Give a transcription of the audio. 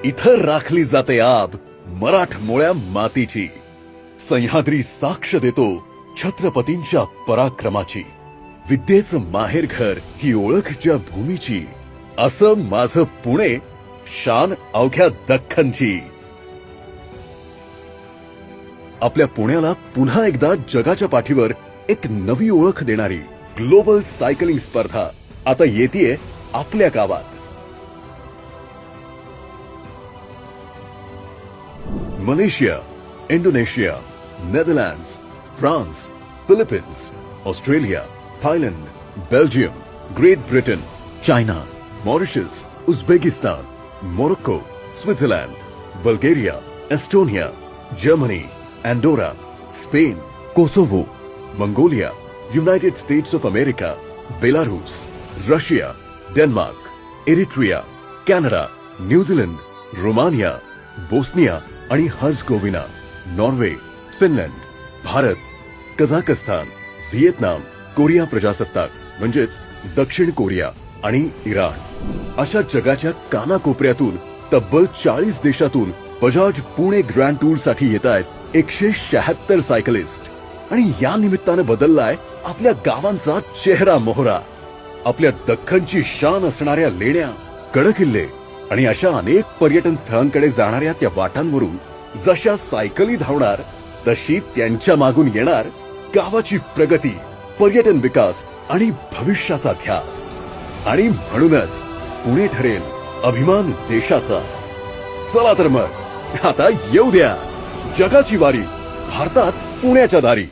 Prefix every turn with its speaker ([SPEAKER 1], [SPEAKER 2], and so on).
[SPEAKER 1] इथं राखली जाते आब मराठमोळ्या मातीची. सह्याद्री साक्ष देतो छत्रपतींच्या पराक्रमाची. विद्येचं माहेरघर ही ओळख ज्या भूमीची. असं माझं पुणे शान अवघ्या दख्खनची. आपल्या पुण्याला पुन्हा एकदा जगाच्या पाठीवर एक नवी ओळख देणारी ग्लोबल सायकलिंग स्पर्धा आता येतेय आपल्या गावात. Malaysia, Indonesia, Netherlands, France, Philippines, Australia, Thailand, Belgium, Great Britain, China, Mauritius, Uzbekistan, Morocco, Switzerland, Bulgaria, Estonia, Germany, Andorra, Spain, Kosovo, Mongolia, United States of America, Belarus, Russia, Denmark, Eritrea, Canada, New Zealand, Romania, Bosnia आणि Herzegovina, Norway, Finland, Bharat, Kazakhstan, Vietnam, Korea प्रजासत्ताक म्हणजेच दक्षिण Korea आणि Iran अशा जगाच्या कानाकोपऱ्यातून तब्बल 40 देशातून बजाज पुणे ग्रँड टूर साठी येत आहेत 176 सायकलिस्ट. आणि या निमित्तानं बदललाय आपल्या गावांचा चेहरा मोहरा. आपल्या दख्खनची शान असणाऱ्या लेण्या, गडकिल्ले आणि अशा अनेक पर्यटन स्थळांकडे जाणाऱ्या त्या वाटांवरून जशा सायकली धावणार तशी त्यांच्या मागून येणार गावाची प्रगती, पर्यटन विकास आणि भविष्याचा ध्यास. आणि म्हणूनच पुणे ठरेल अभिमान देशाचा. चला तर मग आता येऊ द्या जगाची वारी भारतात पुण्याच्या दारी.